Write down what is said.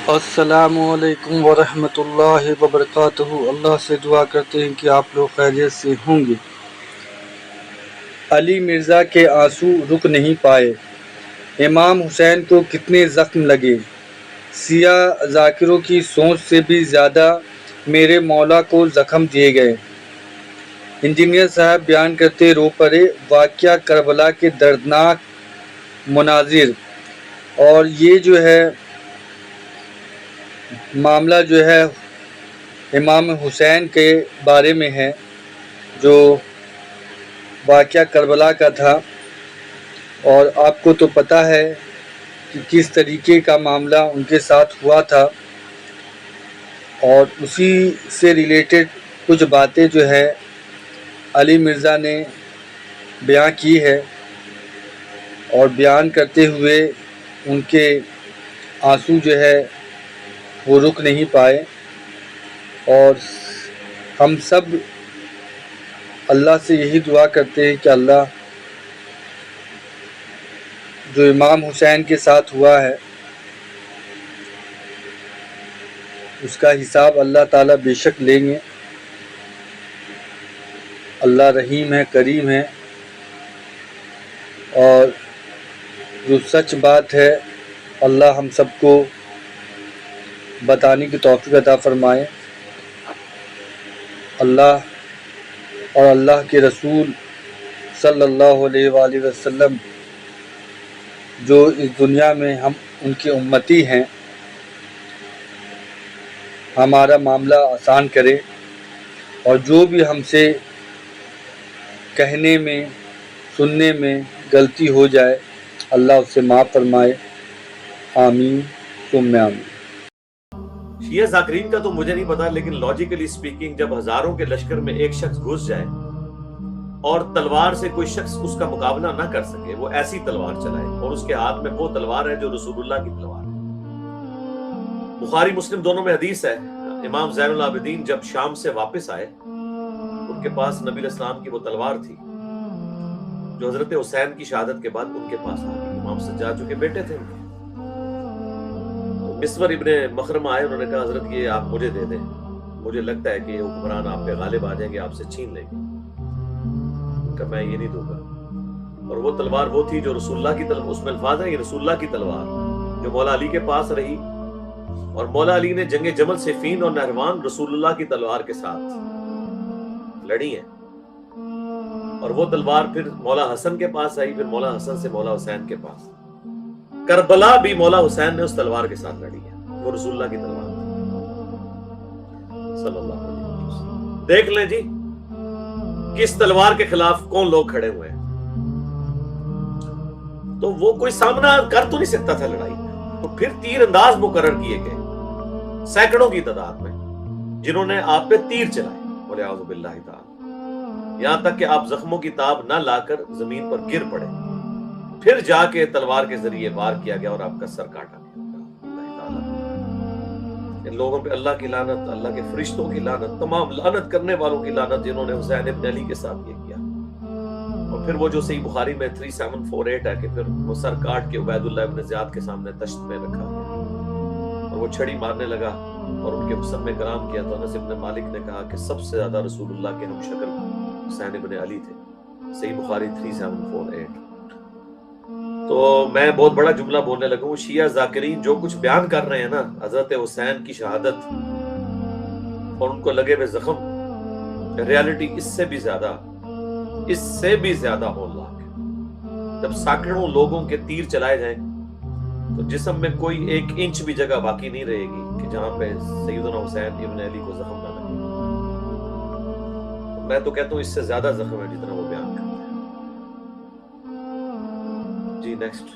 السلام علیکم ورحمۃ اللہ وبرکاتہ۔ اللہ سے دعا کرتے ہیں کہ آپ لوگ خیریت سے ہوں گے۔ علی مرزا کے آنسو رک نہیں پائے، امام حسین کو کتنے زخم لگے، سیاہ ذاکروں کی سوچ سے بھی زیادہ میرے مولا کو زخم دیے گئے۔ انجینئر صاحب بیان کرتے رو پڑے واقعہ کربلا کے دردناک مناظر، اور یہ جو ہے معاملہ جو ہے امام حسین کے بارے میں ہے، جو واقعہ کربلا کا تھا، اور آپ کو تو پتہ ہے کہ کس طریقے کا معاملہ ان کے ساتھ ہوا تھا، اور اسی سے ریلیٹڈ کچھ باتیں جو ہے علی مرزا نے بیان کی ہے، اور بیان کرتے ہوئے ان کے آنسو جو ہے وہ رک نہیں پائے، اور ہم سب اللہ سے یہی دعا کرتے ہیں کہ اللہ جو امام حسین کے ساتھ ہوا ہے اس کا حساب اللہ تعالیٰ بے شک لیں گے۔ اللہ رحیم ہے، کریم ہے، اور جو سچ بات ہے اللہ ہم سب کو بتانے کی توفیق عطا فرمائے۔ اللہ اور اللہ کے رسول صلی اللہ علیہ وآلہ وسلم جو اس دنیا میں ہم ان کے امتی ہیں، ہمارا معاملہ آسان کرے، اور جو بھی ہم سے کہنے میں سننے میں غلطی ہو جائے اللہ اس سے معاف فرمائے، آمین ثم آمین۔ شیعہ ذاکرین کا تو مجھے نہیں پتا، لیکن لاجیکلی سپیکنگ جب ہزاروں کے لشکر میں ایک شخص گھس جائے اور تلوار سے کوئی شخص اس کا مقابلہ نہ کر سکے، وہ ایسی تلوار چلائے، اور اس کے ہاتھ میں وہ تلوار ہے جو رسول اللہ کی تلوار ہے۔ بخاری مسلم دونوں میں حدیث ہے، امام زین العابدین جب شام سے واپس آئے، ان کے پاس نبی علیہ السلام کی وہ تلوار تھی جو حضرت حسین کی شہادت کے بعد ان کے پاس آ گئی۔ امام سجاد جو کہ بیٹے تھے ان کے، مسور ابن مخرمہ آئے، انہوں نے کہا حضرت یہ آپ مجھے دے دیں، مجھے لگتا ہے کہ یہ حکمران آپ پہ غالب آ جائیں گے، آپ سے چھین لیں گے۔ کہ میں یہ نہیں دوں گا۔ اور وہ تلوار وہ تھی جو رسول اللہ کی تلوار، اس میں الفاظ ہیں یہ رسول اللہ کی تلوار جو مولا علی کے پاس رہی، اور مولا علی نے جنگ جمل صفین اور نہروان رسول اللہ کی تلوار کے ساتھ لڑی ہیں، اور وہ تلوار پھر مولا حسن کے پاس آئی، پھر مولا حسن سے مولا حسین کے پاس۔ کربلا بھی مولا حسین نے اس تلوار کے ساتھ لڑی ہے، وہ رسول اللہ کی تلوار صلی اللہ علیہ وسلم۔ دیکھ لیں جی کس تلوار کے خلاف کون لوگ کھڑے ہوئے ہیں، تو وہ کوئی سامنا کر تو نہیں سکتا تھا لڑائی میں، تو پھر تیر انداز مقرر کیے گئے سینکڑوں کی تعداد میں، جنہوں نے آپ پہ تیر چلائے، وَلِعَوْذُ بِاللَّهِ تعالی، یہاں تک کہ آپ زخموں کی تاب نہ لا کر زمین پر گر پڑے، پھر جا کے تلوار کے ذریعے وار کیا گیا اور آپ کا سر کاٹا گیا۔ اللہ تعالی ان لوگوں پہ اللہ کی لعنت، اللہ کے فرشتوں کی لعنت، تمام لعنت کرنے والوں کی لعنت جنہوں نے حسین ابن علی کے ساتھ یہ کیا۔ اور پھر وہ جو صحیح بخاری میں 3748 ہے کہ پھر وہ سر کاٹ کے عبید اللہ ابن زیاد کے سامنے تشت میں رکھا گیا، اور وہ چھڑی مارنے لگا اور ان کے حسن میں کرام کیا، تو انس ابن مالک نے کہا کہ سب سے زیادہ رسول اللہ کے ہم شکل حسین ابن علی تھے۔ صحیح بخاری 3748۔ تو میں بہت بڑا جملہ بولنے لگا ہوں، شیعہ ذاکرین جو کچھ بیان کر رہے ہیں نا حضرت حسین کی شہادت اور ان کو لگے ہوئے زخم، ریالٹی اس سے بھی زیادہ ہولناک ہے۔ جب سینکڑوں لوگوں کے تیر چلائے جائیں تو جسم میں کوئی 1 انچ بھی جگہ باقی نہیں رہے گی کہ جہاں پہ سیدنا حسین ابن علی کو زخم نہ لگے۔ میں تو کہتا ہوں اس سے زیادہ زخم ہے جتنا وہ بیان کرتے ہیں۔ جی نیکسٹ۔